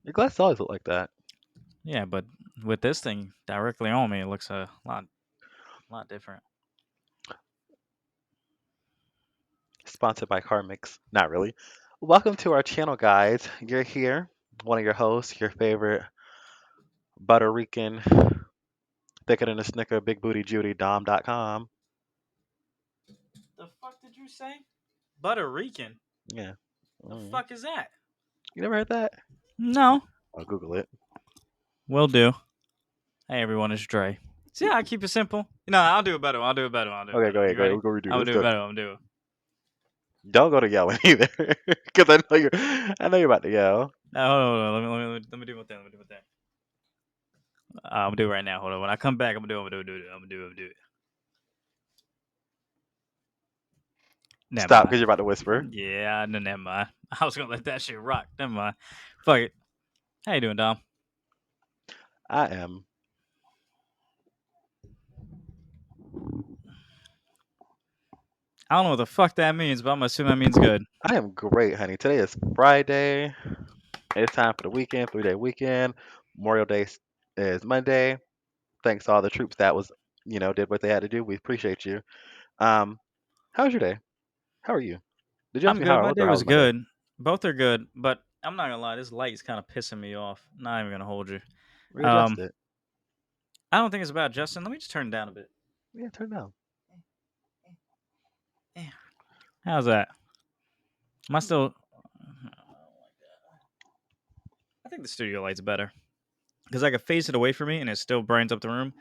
Your glasses always look like that. Yeah, but with this thing directly on me, it looks a lot different. Sponsored by Carmix. Not really. Welcome to our channel, guys. You're here. One of your hosts, your favorite Butter Rican, thicker than a snicker, big booty Judy, Dom.com. The fuck did you say? Butter Rican. Yeah. The Mm. fuck is that? You never heard that? No. I'll Google it. Will do. Hey everyone, it's Dre. See how I keep it simple? No, I'll do it better. I'll do it better. I'll do it Okay, go better. ahead, You go ahead. ready? We're going to redo I'm this. gonna do it Go. better. I'm gonna do it. Don't go to yelling either. Because I know you're about to yell. No, hold on. Let me do my thing. Let me do my thing. I'm gonna do it right now. Hold on. When I come back, I'm gonna do it. I'm gonna do it. Never Stop, mind. because you're about to whisper. Yeah, no, never mind. I was gonna let that shit rock. Never mind. Fuck it. How you doing, Dom? I am. I don't know what the fuck that means, but I'm assuming that means good. I am great, honey. Today is Friday. It's time for the weekend, 3-day weekend. Memorial Day is Monday. Thanks to all the troops that did what they had to do. We appreciate you. Um, how was your day? How are you? Did you ask I'm me how good. I My was day or how was was my day? good. Both are good, but I'm not gonna lie. This light is kind of pissing me off. Not even gonna hold you. Readjust Um, it. I don't think it's about Justin. Let me just turn it down a bit. Yeah, turn it down. Yeah. How's that? Am I still? I think the studio light's better because I could face it away from me and it still brightens up the room.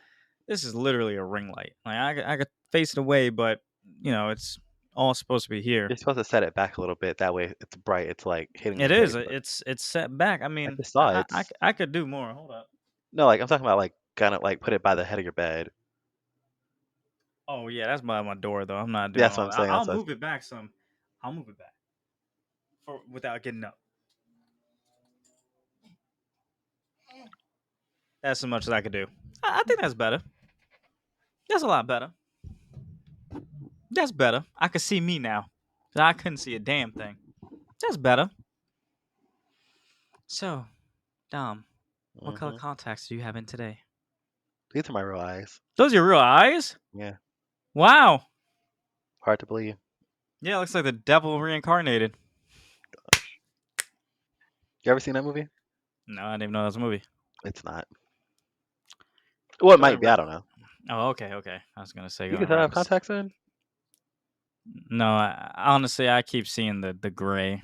This is literally a ring light. Like I could face it away, but it's all supposed to be here. You're supposed to set it back a little bit. That way it's bright. It's like hitting It your is. face. But It's set back. I I mean, just saw it. I could do more. Hold up. No, like I'm talking about like kind of like put it by the head of your bed. Oh yeah, that's by my door though. I'm not Yeah, doing that's what all I'm that. saying. I'll move it back some. I'll move it back for without getting up. That's as much as I could do. I think that's better. That's a lot better. That's better. I can see me now. I couldn't see a damn thing. That's better. So, Dom, what color Hmm. contacts do you have in today? These are my real eyes. Those are your real eyes? Yeah, Wow. hard to believe. Yeah, it looks like the devil reincarnated. You ever seen that movie? No, I didn't even know that was a movie. It's not. Well, it Go ahead might and be. I don't know. Oh, okay, okay. I was gonna say You go can and tell I wrap have this. contacts in. No, honestly, I keep seeing the gray.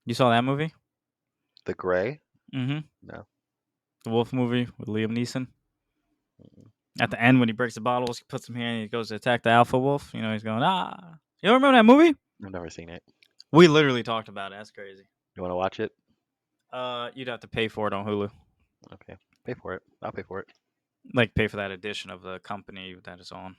You saw that movie? The gray. Mm-hmm. No. The Wolf movie with Liam Neeson. Mm-mm. At the end, when he breaks the bottles, he puts them here and he goes to attack the alpha wolf. He's going, ah. You don't remember that movie? I've never seen it. We literally talked about it. That's crazy. You want to watch it? You'd have to pay for it on Hulu. Okay, pay for it. I'll pay for it. Like, pay for that edition of the company that it's on.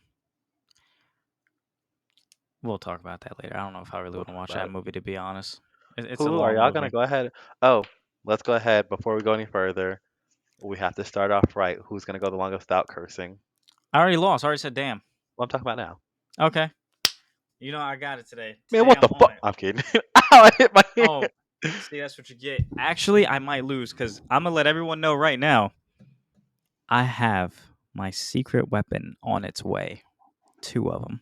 We'll talk about that later. I don't know if I really We'll want to talk watch about that it. movie, to be honest. It's a Hulu, are long y'all gonna movie. go ahead? Oh, let's go ahead before we go any further. We have to start off right. Who's gonna go the longest without cursing? I already lost. I already said damn. What I'm talking about now. Okay. I got it today. Man, Today what I'm the on fuck? it. I'm kidding. Ow, I hit my hand. Oh, see, that's what you get. Actually, I might lose because I'm going to let everyone know right now. I have my secret weapon on its way. Two of them.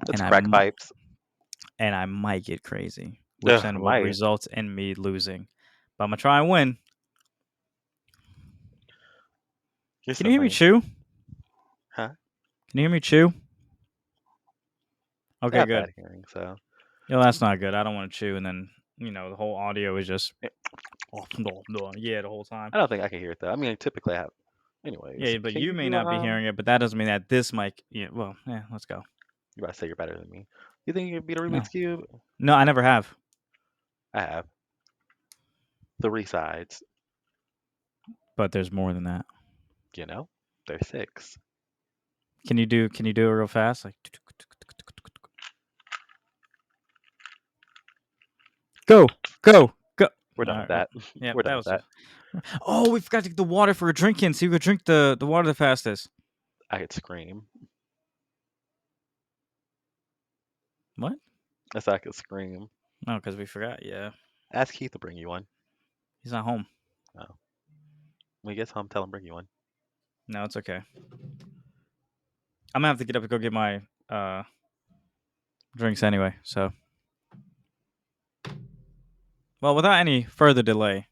It's And crack pipes. I might get crazy, which Ugh, then would might. result in me losing. But I'm going to try and win. You're Can so you hear me funny. chew? Huh? Can you hear me chew? I Okay, have good. bad hearing, so. That's not good. I don't want to chew. And then, the whole audio is just, yeah, the whole time. I don't think I can hear it though. I mean, typically I have. Anyways, Yeah, but can you you may do not be hearing it, but that doesn't mean that this mic. Yeah, well, yeah, let's go. You about to say you're better than me? You think you can beat a No, Rubik's cube? no, I never have. I have 3 sides. But there's more than that. You know, there's 6. Can you do it real fast? Like go, go, go. We're All done with right. that. Yeah, We're that done with was. that. Oh, we forgot to get the water for a drink in, so you could drink the water the fastest. I could scream. What? That's I could scream. No, because we forgot. Yeah. Ask Keith to bring you one. He's not home. Oh. When he gets home, tell him bring you one. No, it's okay. I'm gonna have to get up and go get my uh drinks anyway. So, well, without any further delay,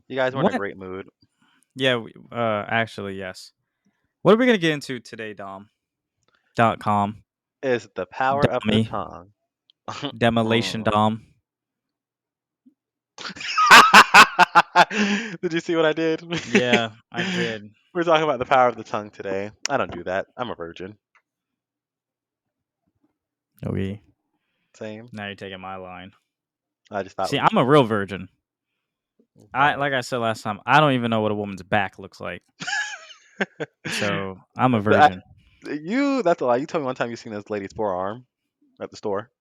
You guys were in a what? great mood. Yeah, actually, yes. What are we gonna get into today, Dom.com, Is the power of the Dommy, tongue. Demolition Dom? Did you see what I did? Yeah, I did. We're talking about the power of the tongue today. I don't do that. I'm a virgin. Okay, Same. now you're taking my line. I just thought See, we would. I'm a real virgin. Well, Like I said last time, I don't even know what a woman's back looks like. So I'm a but virgin. that's a lie. You told me one time you seen this lady's forearm at the store.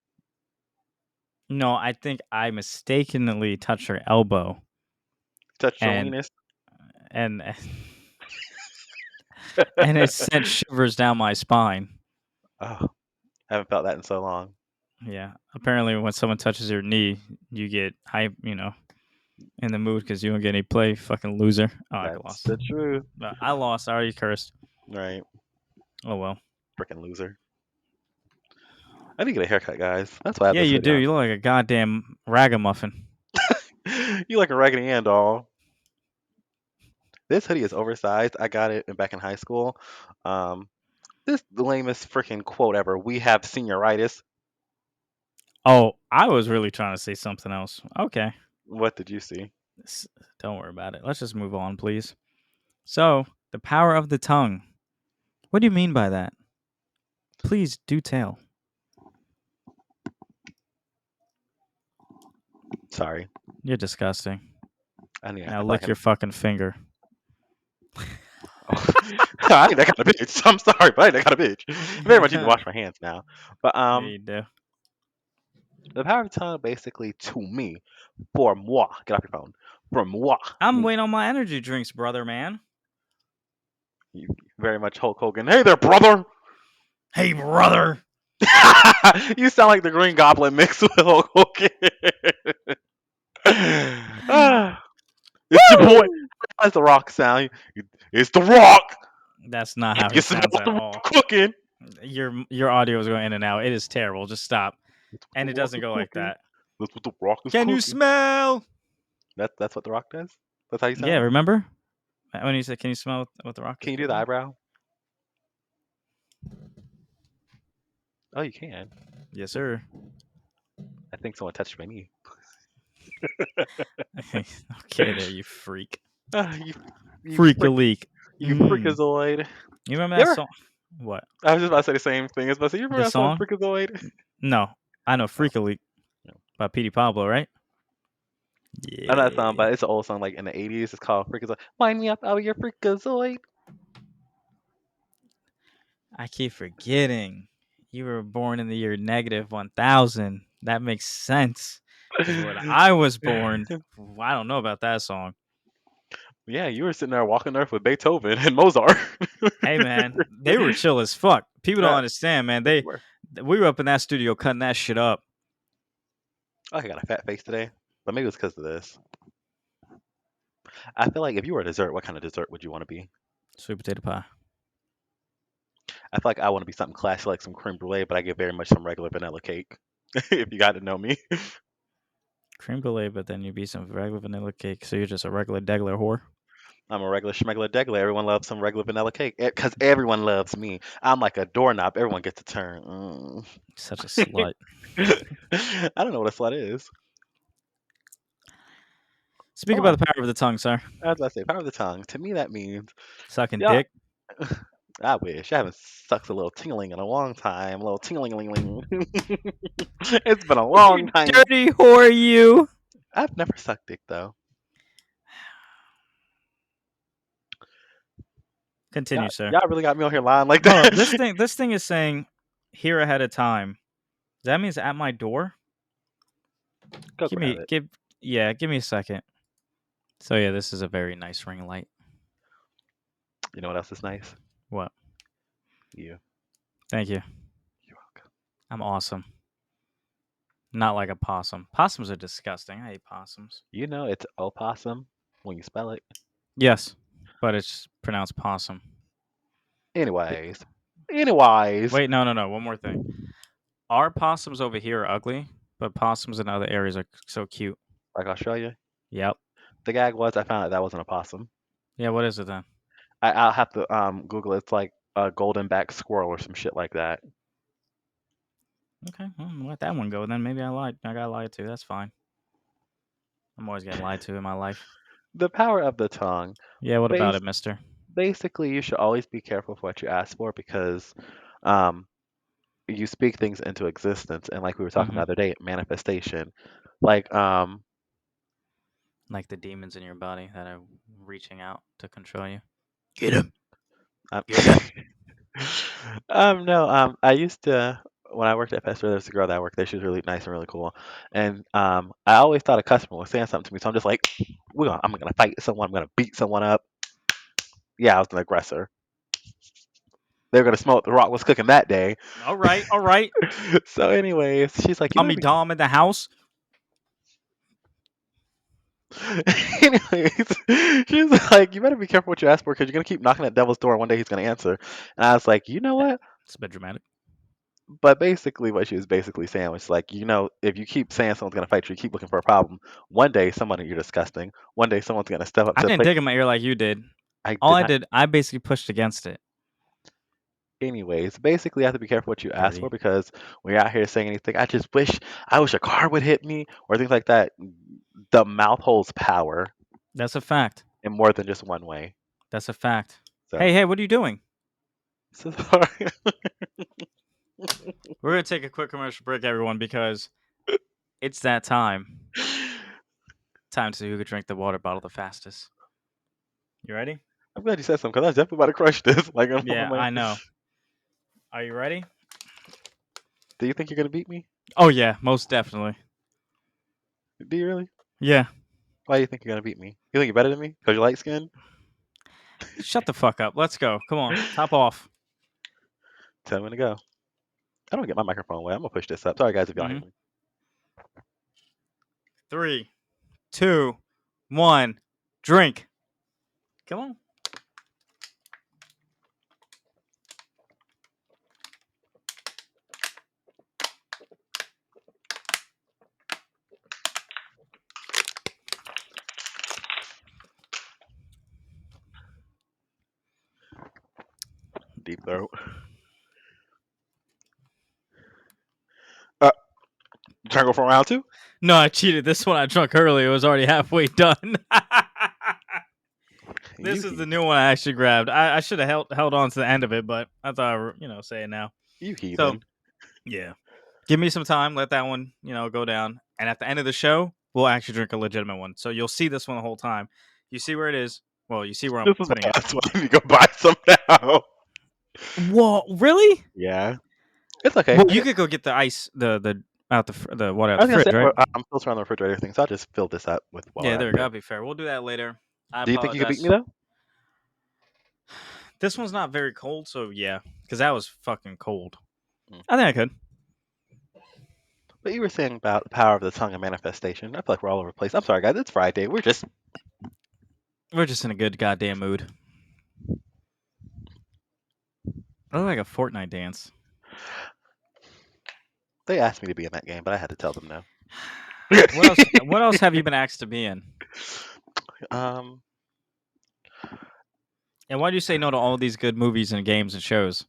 No, I think I mistakenly touched her elbow, Touched your and weenus. and and it sent shivers down my spine. Oh, haven't felt that in so long. Yeah. Apparently, when someone touches your knee, you get hype. In the mood because you don't get any play. Fucking loser. Oh, I That's lost. the truth. I lost. I already cursed. Right. Oh well. Freaking loser. I need to get a haircut, guys. That's why I have Yeah, this you hoodie do. on. You look like a goddamn ragamuffin. You like a Raggedy Ann doll. This hoodie is oversized. I got it back in high school. Um, this the lamest freaking quote ever. We have senioritis. Oh, I was really trying to say something else. Okay. What did you see? S- Don't worry about it. Let's just move on, please. So, the power of the tongue. What do you mean by that? Please do tell. Sorry. You're disgusting. I Now feel like lick I'm. your fucking finger. I ain't that kind of bitch. I'm sorry, but I ain't that kind of bitch. I very much need to Yeah, wash my hands now. But you do. the power of the tongue, basically, to me, for moi, get off your phone. For moi, I'm means waiting on my energy drinks, brother, man. you very much Hulk Hogan. Hey there, brother. Hey, brother. You sound like the Green Goblin mixed with Hulk Hogan. Ah, it's your boy. Woo! That's the Rock sound. It's the Rock. That's not how If you he smell sounds the at Rock all. cooking, Your audio is going in and out. It is terrible. Just stop. that's what the And it Rock doesn't is go like cooking. that. That's what the Rock is Can you cooking. smell? That's what the Rock does. That's how you Yeah, sound. remember when he said, "Can you smell what the rock is Can you do the cooking?" eyebrow? Oh, you can. Yes, sir. I think someone touched my knee. Okay, there, you freak. Ah, you Freak a freak, leak. you Mm. freakazoid. You remember You that ever? song? What? I was just about to say the same thing. I was about to say, you remember The that song song? Freakazoid? No, I know Oh, "Freak a Leak" no. by Petey Pablo, right? I know that song, Yeah. but it's an old song, like in the '80s. It's called Freakazoid. Wind me up, oh, you're Freakazoid. I keep forgetting. You were born in the year -1000. That makes sense. Because when I was born, I don't know about that song. Yeah, you were sitting there walking Earth with Beethoven and Mozart. Hey man, they were chill as fuck. People don't Uh, understand, man. yes, you were. We were up in that studio cutting that shit up. Oh, I got a fat face today, but maybe it's because of this. I feel like if you were a dessert, what kind of dessert would you want to be? Sweet potato pie. I feel like I want to be something classy, like some creme brulee, but I get very much some regular vanilla cake. If you got to know me, Cream brulee, but then you be some regular vanilla cake, so you're just a regular degler whore. I'm a regular schmegler degler. Everyone loves some regular vanilla cake because everyone loves me. I'm like a doorknob. Everyone gets a turn. Such a slut. I don't know what a slut is. Speak Hold about on. the power of the tongue, sir. As I say, power of the tongue. To me, that means, Sucking yeah, dick. I wish. I haven't sucked a little tingling in a long time. A little tingling. It's been a long You time. dirty whore, you. I've never sucked dick, though. Continue, sir. Y'all really got me on here lying like Hold up. that. This thing is saying here ahead of time. That means at my door. Go Give grab me it. give yeah, give me a second. So yeah, this is a very nice ring light. You know what else is nice? What? You. Thank you. You're welcome. I'm awesome. Not like a possum. Possums are disgusting. I hate possums. You know it's opossum when you spell it. Yes, but it's pronounced possum. Th- Anyways, anyways, Wait, no, no, no. One more thing. Our possums over here are ugly, but possums in other areas are so cute. like Australia, Yep. the gag was I found out that wasn't a possum. Yeah, what is it then? I'll have to Google it. It's like a golden back squirrel or some shit like that. Okay, well, let that one go then. Maybe I lied. I got lied to. That's fine. I'm always getting lied to in my life. The power of the tongue. Yeah, what about Base it, mister? Basically, you should always be careful for what you ask for because um, you speak things into existence. And like we were talking the Mm-hmm. other day, manifestation. Like Like the demons in your body that are reaching out to control you. Get him. um, Get him. no, I used to when I worked at Pest Store, there was a girl that worked there. She was really nice and really cool. And I always thought a customer was saying something to me, so I'm just like, I'm gonna fight someone. I'm gonna beat someone up. Yeah, I was an aggressor. They were gonna smell what the Rock was cooking that day. All right, all right. So, anyways, she's like, you better Dummy be. Dom in the house. Anyways, she's like, you better be careful what you ask for because you're gonna keep knocking at devil's door. And one day he's gonna answer. And I was like, you know what? It's a bit dramatic. But basically, what she was basically saying was like, if you keep saying someone's gonna fight you, you keep looking for a problem. One day, you're disgusting. One day, someone's gonna step up I to the didn't plate. dig in my ear like you did. I All did I not. did, I basically pushed against it. Anyways, basically, you have to be careful what you ask for Dirty. because when you're out here saying anything, I wish a car would hit me or things like that. The mouth holds power That's a fact. in more than just one way. That's a fact. Hey, So, hey, what are you doing? so sorry. We're gonna take a quick commercial break, everyone, because it's that time. Time to see who could drink the water bottle the fastest. You ready? I'm glad you said something because I was definitely about to crush this. Like, I'm Yeah, like, I know. Are you ready? do you think you're gonna beat me? Oh yeah, most definitely. Do you really? Yeah. Why do you think you're gonna beat me? You think you're better than me because you're light skinned? Shut the fuck up. Let's go. Come on. Top off. Tell me to go. I don't get my microphone away. I'm gonna push this up. Sorry guys if y'all hear Mm-hmm. me. 3, 2, 1. Drink. Come on. Deep throat. Uh, trying to go for round two? No, I cheated. This one I drunk early. It was already halfway done. You This is the he new one I actually grabbed. I should have held on to the end of it, but I thought I would, say it now. you So heathen. yeah, give me some time. Let that one, go down. And at the end of the show, we'll actually drink a legitimate one. So you'll see this one the whole time. You see where it is. Well, you see where I'm This is my putting it. last one. I need to go buy some now. Whoa, really? Yeah, it's okay. Well, you could go get the ice, the out the water out I the was gonna say fridge, right? I'm filtering on the refrigerator thing, so I'll just fill this up with Yeah, water there out we of go. it. That'd be fair. We'll do that later. I Do you think you could beat me apologize. though? This one's not very cold, so yeah, because that was fucking cold. Mm. I think I could. But you were saying about the power of the tongue and manifestation. I feel like we're all over the place. I'm sorry, guys. It's Friday. We're just We're just in a good goddamn mood. I look like a Fortnite dance. they asked me to be in that game, but I had to tell them no. What else? What else have you been asked to be in? um, And why do you say no to all these good movies and games and shows?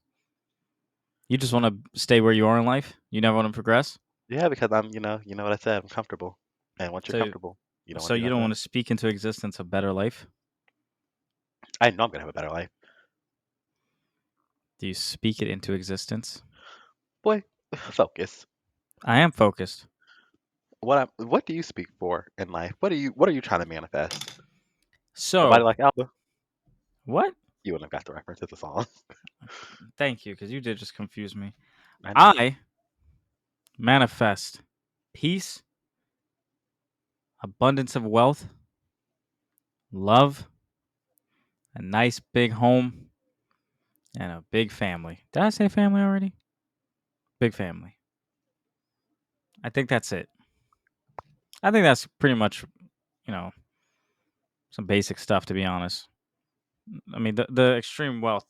You just want to stay where you are in life. You never want to progress. yeah, because you know what I said. I'm comfortable, and once you're So, comfortable, you don't want so to do you don't nothing want else. to speak into existence a better life. I know I'm gonna have a better life, Do you speak it into existence? boy. Focus. I am focused. What do you speak for in life? What are you trying to manifest? A body So like Alba? what? You wouldn't have got the reference. It's a song. Thank you, because you did just confuse me. I know. I manifest peace, abundance of wealth, love, a nice big home, and a big family. Did I say family already? Big family. I think that's it. I think that's pretty much, you know, some basic stuff, to be honest. I mean, the extreme wealth,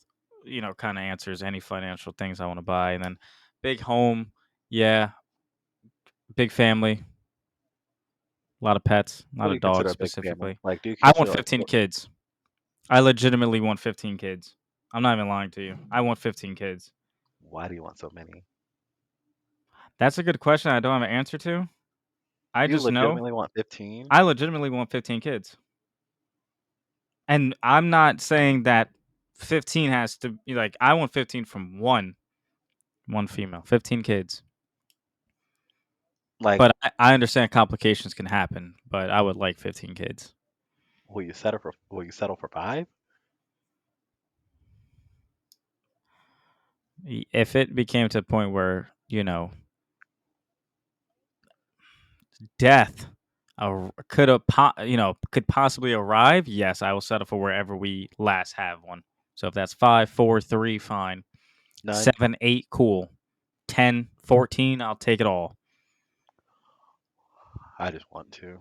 kind of answers any financial things I want to buy, and then big home, yeah, big family, a lot of pets, a What lot do of you consider dogs a big family? specifically. Like, do you I want consider like 15 kids. I legitimately want 15 kids. I'm not even lying to you. I want 15 kids. why do you want so many? That's a good question. I don't have an answer to. I You just know legitimately want 15? I legitimately want 15 kids. And I'm not saying that 15 has to be like, I want 15 from one female, 15 kids. Like, But I understand complications can happen, but I would like 15 kids. will you settle for 5? If it became to the point where, death could possibly arrive, yes, I will settle for wherever we last have one. So if that's 5, 4, 3, fine. None? 7, 8, cool. 10, 14, I'll take it all. I just want to.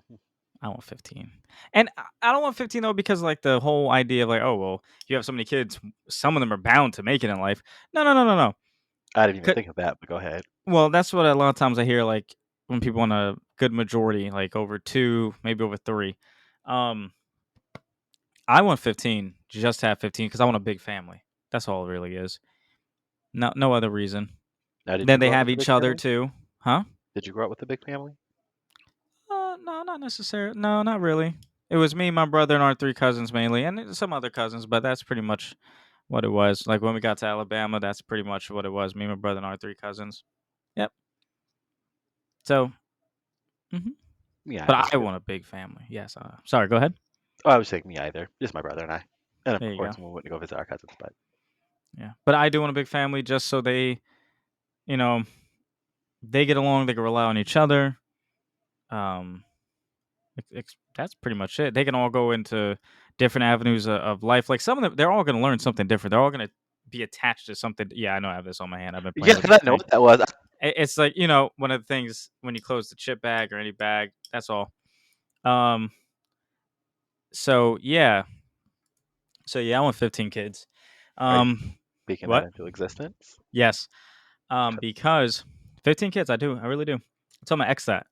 I want 15. And I don't want 15 though because like the whole idea of like, oh well, you have so many kids, some of them are bound to make it in life. No, no, no, no, no. I didn't even 'Cause- think of that, but go ahead. Well, that's what a lot of times I hear like when people want a good majority, like over 2, maybe over 3. Um I want 15, just to have 15 because I want a big family. That's all it really is. No other reason. Now, did you Then they grow up have with a each big other family? too. Huh? Did you grow up with a big family? No, not necessarily. No, not really. It was me, my brother, and our 3 cousins mainly, and some other cousins, but that's pretty much what it was. Like when we got to Alabama, that's pretty much what it was. Me, my brother, and our 3 cousins. Yep. So, mhm. Me either. But I want a big family. Yes. Sorry. Go ahead. Oh, I was saying me either. Just my brother and I. And of There you go. course, we went to go visit our cousins, but Yeah. But I do want a big family just so you know, they get along. They can rely on each other. Um, that's pretty much it. They can all go into different avenues of life. Like some of them, they're all going to learn something different. They're all going to be attached to something. Yeah, I know I have this on my hand. I've been yeah, playing with 'cause this I know thing. what that was. It's like one of the things when you close the chip bag or any bag. That's all. Um. So yeah. So yeah, I want 15 kids. Are you Um. speaking that What? into existence? Yes. Because 15 kids, I do. I really do. I tell my ex that.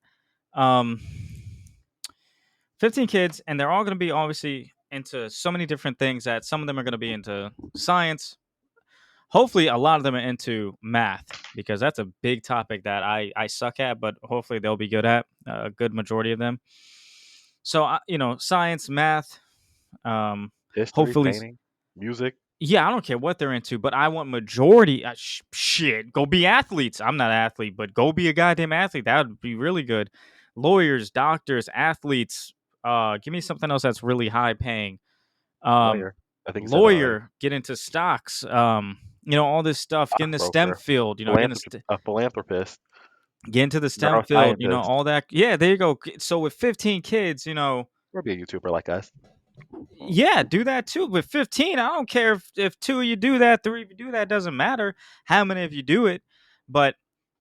Um. 15 kids, and they're all going to be obviously into so many different things that some of them are going to be into science. Hopefully, a lot of them are into math because that's a big topic that I suck at, but hopefully they'll be good at a good majority of them. So, science, math, um, History, hopefully, painting, music. yeah, I don't care what they're into, but I want majority. Shit, go be athletes. I'm not an athlete, but go be a goddamn athlete. That would be really good. Lawyers, doctors, athletes. Give me something else that's really high paying. Um, Lawyer. I think you said lawyer. lawyer, get into stocks. All this stuff. Get in the STEM Stockbroker. field. A philanthropist. Get into the STEM field. Neuroscientist. All that. Yeah, there you go. So with 15 kids, Or be a YouTuber like us. yeah, do that too. With 15, I don't care if 2 of you do that, 3 of you do that, doesn't matter how many of you do it. But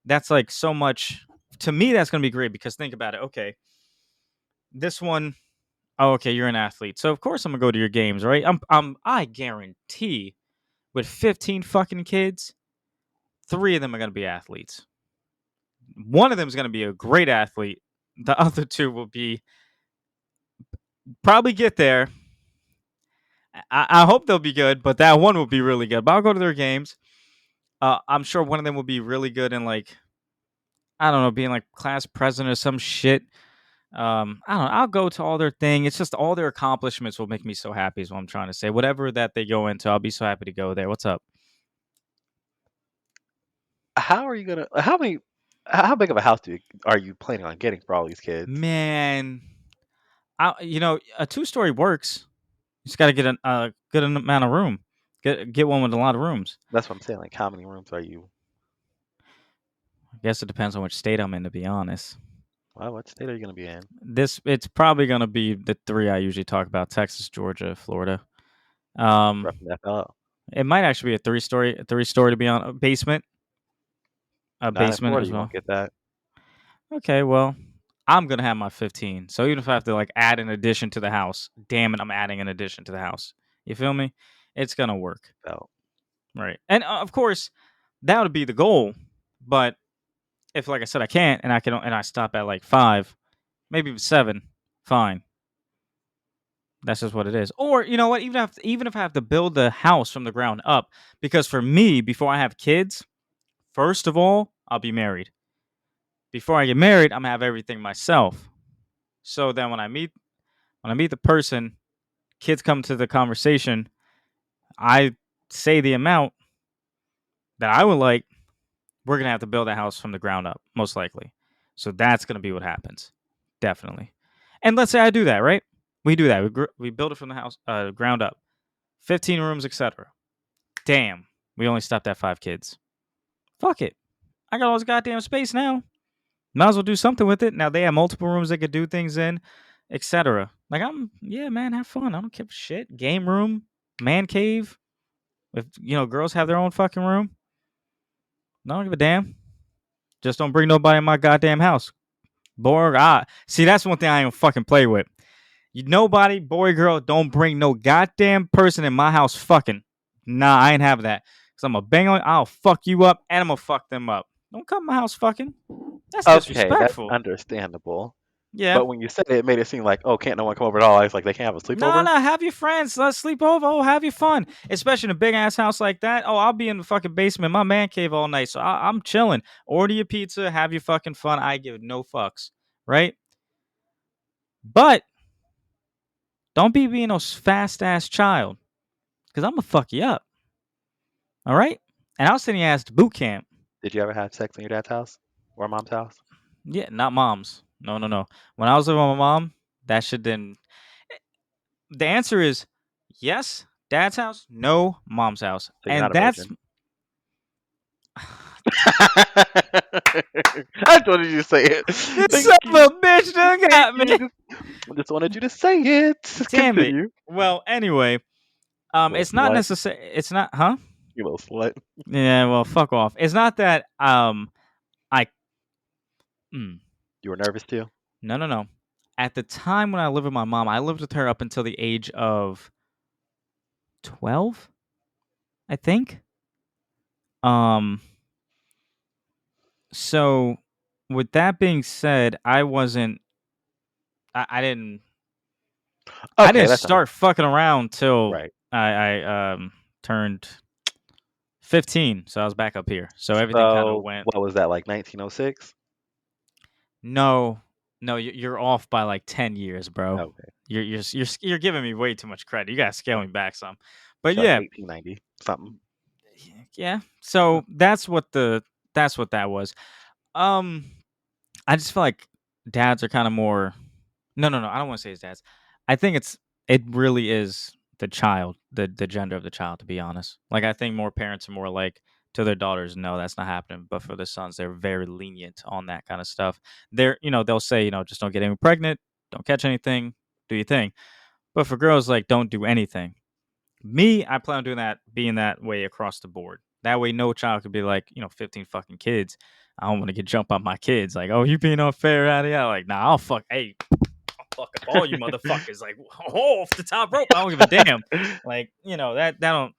that's like so much to me, that's gonna be great because think about it. Okay, this one, oh, okay, you're an athlete. So of course I'm gonna go to your games, right? I guarantee with 15 fucking kids, 3 of them are gonna be athletes. One of them is gonna be a great athlete. The other 2 will be probably get there. I hope they'll be good, but that one will be really good. But I'll go to their games. I'm sure one of them will be really good in like I don't know, being like class president or some shit. I don't know. I'll go to all their thing. It's just all their accomplishments will make me so happy. Is what I'm trying to say. Whatever that they go into, I'll be so happy to go there. What's up, How are you gonna? How big of a house are you planning on getting for all these kids? man? A 2-story works. You just got to get a good amount of room. Get one with a lot of rooms. That's what I'm saying. Like, how many rooms are you? I guess it depends on which state I'm in, to be honest. Well, what state are you gonna be in? It's probably gonna be the 3 I usually talk about: Texas, Georgia, Florida. Um, Roughing that up. it might actually be a 3-story to be on a basement Not in Florida. as You well. won't get that. Okay, well, I'm gonna have my 15. So even if I have to like add an addition to the house, damn it, I'm adding an addition to the house. You feel me? It's gonna work, So right? And of course, that would be the goal. But if, like I said, I can't, and I stop at like 5, maybe even 7, fine. That's just what it is. Or you know what? Even if I have to build the house from the ground up, because for me, before I have kids, first of all, I'll be married. Before I get married, I'm gonna have everything myself. So then when I meet the person, kids come to the conversation, I say the amount that I would like, we're gonna have to build a house from the ground up, most likely. So that's gonna be what happens, definitely. And let's say I do that, right? We do that. We build it from the house, ground up, 15 rooms, etc. Damn, we only stopped at 5 kids. Fuck it, I got all this goddamn space now. Might as well do something with it. Now they have multiple rooms they could do things in, etc. Like yeah, man, have fun. I don't give a shit. Game room, man cave. If girls have their own fucking room, I don't give a damn. Just don't bring nobody in my goddamn house. Boy, see that's one thing I ain't fucking play with. Nobody, boy, girl, don't bring no goddamn person in my house fucking. Nah, I ain't have that. Cause I'm a bang on. I'll fuck you up and I'm gonna fuck them up. Don't come to my house fucking. That's okay, that's disrespectful. understandable. Yeah. But when you said it, it made it seem like, oh, can't no one come over at all? It's like they can't have a No, sleepover. no, have your friends. Let's sleep over. Oh, have your fun. Especially in a big ass house like that. Oh, I'll be in the fucking basement, my man cave all night. So I'm chilling. Order your pizza, have your fucking fun. I give no fucks. Right? But don't be being a fast ass child. Cause I'm gonna fuck you up. All right? And I'll send your ass to boot camp. Did you ever have sex in your dad's house or mom's house? Yeah, not mom's. No, no, no. When I was living with my mom, that shit didn't. The answer is yes, dad's house, no, mom's house. So you're not And a that's virgin. I just wanted you to say it. this Thank son of you. a bitch done Thank got me. you. Just wanted you to say it. Damn it. Continue. Well, anyway, You little it's not slut. necessary. It's not, huh? You little slut. Yeah, well, fuck off. It's not that I mm, You were nervous too? no, no, no. At the time when I lived with my mom, I lived with her up until the age of 12, I think. Um so with that being said, I didn't I Okay, didn't that's under start fucking around till right. I turned 15, so I was back up here. So everything kind of So went. what was that like 1906? No, no, you're off by like 10 years, bro. Okay. You're giving me way too much credit. You gotta scale me back some. But So like yeah, 1890 something. yeah. Uh, So that's what that was. Um, I just feel like dads are kind of more. No, no, no. I don't want to say his dads. I think it really is the child, the gender of the child. To be honest, like I think more parents are more like to their daughters, no, that's not happening. But for the sons, they're very lenient on that kind of stuff. They'll say, just don't get anyone pregnant, don't catch anything, do your thing. But for girls, like, don't do anything. Me, I plan on doing that, being that way across the board. That way, no child could be like, 15 fucking kids. I don't want to get jump on my kids. Like, oh, you being unfair out of here. Like, nah, I'll fuck. Hey, fuck up all you motherfuckers. Like, oh, off the top rope. I don't give a damn. Like, that don't.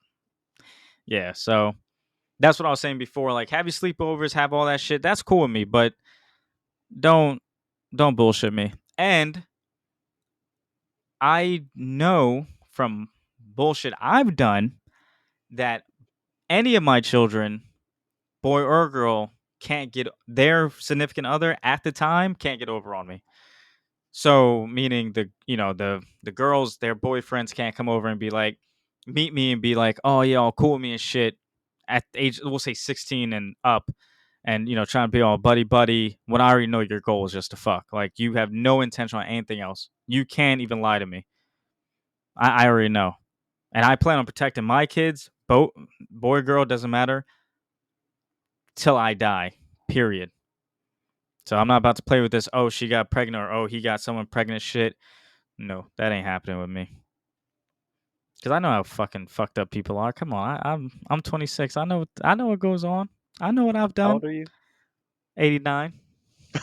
Yeah. So that's what I was saying before. Like, have your sleepovers, have all that shit. That's cool with me, but don't don't bullshit me. And I know from bullshit I've done that any of my children, boy or girl, can't get their significant other at the time can't get over on me. So meaning the girls, their boyfriends can't come over and be like, meet me and be like, oh yeah, all cool with me and shit. At age, we'll say 16 and up, and trying to be all buddy buddy when I already know your goal is just to fuck. Like you have no intention on anything else. You can't even lie to me. I already know, and I plan on protecting my kids, boy girl doesn't matter, till I die. Period. So I'm not about to play with this. Oh, she got pregnant, or oh, he got someone pregnant. Shit. No, that ain't happening with me. Cause I know how fucking fucked up people are. Come on, I'm 26. I know what goes on. I know what I've How done. old are you? 89.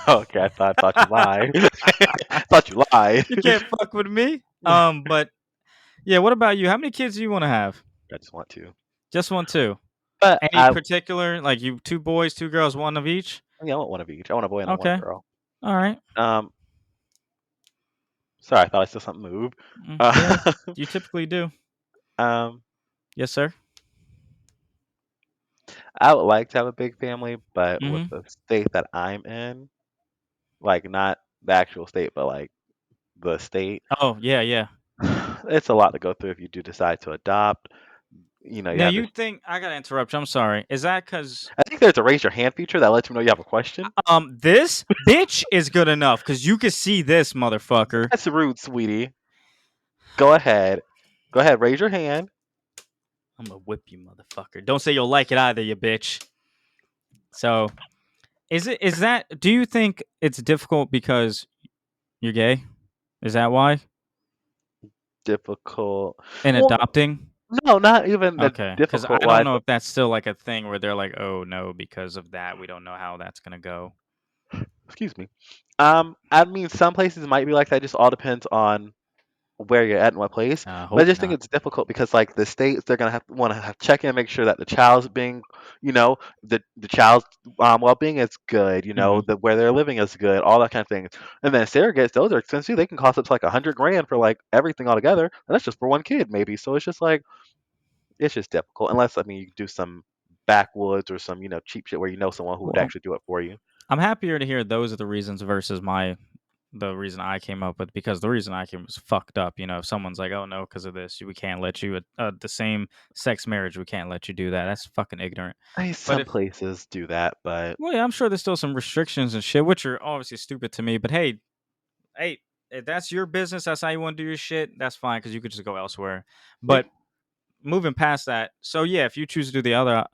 Okay, I thought you lied. Thought you lied. You can't fuck with me. But yeah, what about you? How many kids do you want to have? I just want to. Just one, two. But Any I particular, like you, two boys, two girls, one of each? yeah, I want one of each. I want a boy and a one Okay. girl. All right. Um, sorry, I thought I saw something move. Yeah, Uh, you typically do. um, Yes, sir. I would like to have a big family, but with Mm-hmm. the state that I'm in, like not the actual state, but like the state, Oh, yeah, yeah. it's a lot to go through if you do decide to adopt. You Now have to. you think I gotta interrupt you? I'm sorry. Is that because I think there's a raise your hand feature that lets you know you have a question. this bitch is good enough? Because you can see this motherfucker. That's rude, sweetie. Go ahead. Go ahead. Raise your hand. I'm gonna whip you, motherfucker. Don't say you'll like it either, you bitch. So, is that? Do you think it's difficult because you're gay? Is that why? Difficult. In Well, adopting? no, not even the Okay, because difficult I don't wise. know if that's still like a thing where they're like, oh no, because of that, we don't know how that's gonna go. Excuse me. I mean, some places might be like that. Just all depends on where you're at and what place. I But I hope just think not. it's difficult because like the states, they're gonna have want to have check in, make sure that the child's being, the child's well being is good. Hmm. The where they're living is good. All that kind of things. And then surrogates, those are expensive. They can cost up to like 100 grand for like everything all together, and that's just for one kid maybe. So it's just like it's just difficult unless I mean you do some backwoods or some cheap shit where you know someone who would Well, actually do it for you. I'm happier to hear those are the reasons versus the reason I came up with, because the reason I came was fucked up. If someone's like, "Oh no, because of this, we can't let you the same sex marriage, we can't let you do that." That's fucking ignorant. I mean, But some if places do that, but well, yeah, I'm sure there's still some restrictions and shit, which are obviously stupid to me. But hey, if that's your business, that's how you want to do your shit. That's fine because you could just go elsewhere. yeah, But moving past that, so yeah, if you choose to do the other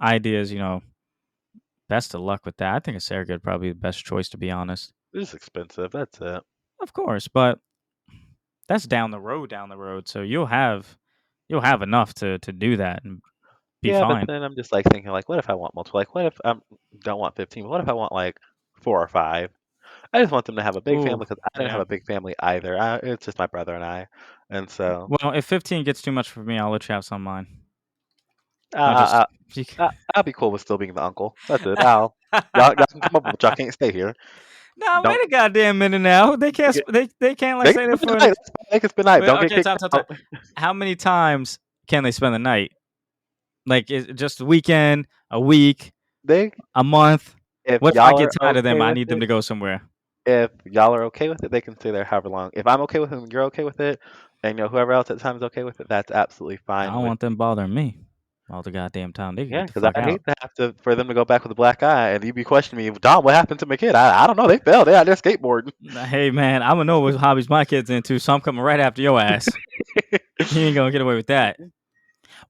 ideas, best of luck with that. I think a surrogate would probably be the best choice, to be honest. it's expensive. That's it. Of course, but that's down the road. So you'll have enough to do that and be Yeah, but fine. then I'm just like thinking like, what if I want multiple? Like, what if I don't want 15? But what if I want like 4 or 5? I just want them to have a big Ooh, family because I didn't have yeah. a big family either. It's just my brother and I, and so Well, if 15 gets too much for me, I'll let you have some of mine. I, I'll just. I, I'll be cool with still being the uncle. That's it. Y'all can come up with, y'all can't stay here. Nah, Don't wait a goddamn minute now. They can't. get They can't like they can say that spend the for an. night. That's fine. They can spend the night. Wait, Don't get okay, kicked time. out. How many times can they spend the night? Like, is it just a weekend, a week, They a month? if What if I y'all get are tired of them? okay I with need them it, to go somewhere. if y'all are okay with it, they can stay there however long. If I'm okay with it and you're okay with it, and whoever else at the time is okay with it, that's absolutely I fine don't with want them me. bothering me all the goddamn time. They can Yeah, get the because fuck I out. hate to have to for them to go back with a black eye and you be questioning me, Don, what happened to my kid? I don't know. They fell. They out there skateboarding. Hey man, I'm gonna know what hobbies my kids into, so I'm coming right after your ass. You ain't gonna get away with that.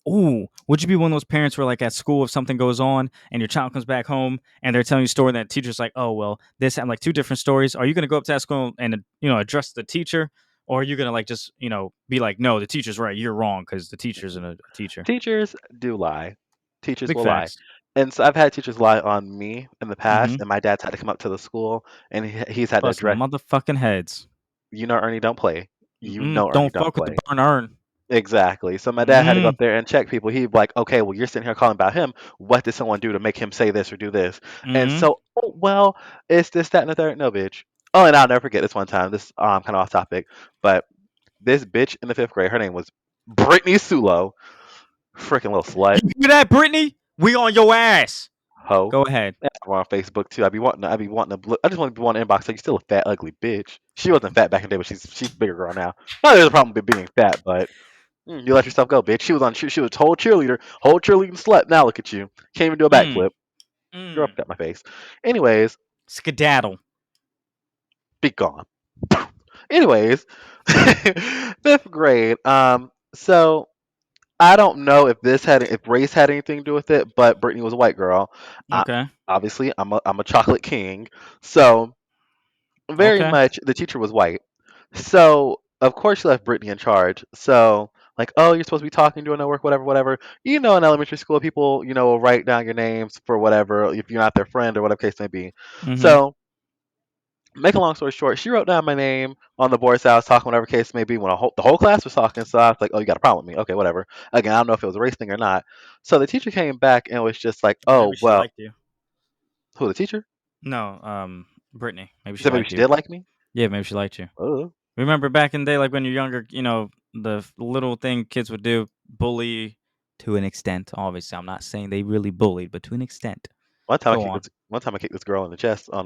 Ooh, would you be one of those parents where, like, at school, if something goes on and your child comes back home and they're telling you a story, and that teacher's like, "Oh well, this and like two different stories." Are you gonna go up to that school and address the teacher, or are you gonna like just be like, "No, the teacher's right, you're wrong," because the teacher's a teacher. Teachers do lie. Teachers Big will lie. facts. And so I've had teachers lie on me in the past, Mm-hmm. and my dad's had to come up to the school and he's had to Busting address, motherfucking heads. Ernie, don't play. Ernie, Don't don't fuck with the play. burn urn. Exactly. So my dad had to go Mm. up there and check people. He'd be like, okay, well, you're sitting here calling about him. What did someone do to make him say this or do this? And Mm. so, oh, well, it's this, that, and the third. No, bitch. Oh, and I'll never forget this one time. This kind of off topic, but this bitch in the fifth grade, her name was Brittany Sulo. Freaking little slut, You hear that, Brittany? We on your ass. hoe. Go ahead. Yeah, we're on Facebook too. I just want to be wanting to inbox. Like, you still a fat, ugly bitch. She wasn't fat back in the day, but she's a bigger girl now. Not there's a problem with being fat, but you let yourself go, bitch. She was whole cheerleader, whole cheerleading slut. Now look at you. Can't even do a Mm. backflip. Girl, Mm. got my face. Anyways, Skedaddle. be gone. Anyways, fifth grade. So I don't know if race had anything to do with it, but Brittany was a white girl. I, Okay. obviously, I'm a chocolate king, so very Okay. much the teacher was white. So of course she left Brittany in charge. So like, oh, you're supposed to be talking, doing no work, whatever, whatever. You know, in elementary school, people, will write down your names for whatever if you're not their friend or whatever case may be. Mhm. So, make a long story short, she wrote down my name on the board. So I was talking, whatever case may be, when the whole class was talking. So I was like, oh, you got a problem with me? Okay, whatever. Again, I don't know if it was a race thing or not. So the teacher came back and was just like, Maybe oh, she well, liked you. who, the teacher? No, Brittany. Maybe She she said maybe liked she you. did like me. Yeah, maybe she liked you. Oh, Remember back in the day, like when you're younger, the little thing kids would do, bully to an extent. Obviously, I'm not saying they really bullied, but to an extent. Go on. one time I kicked this girl in the chest on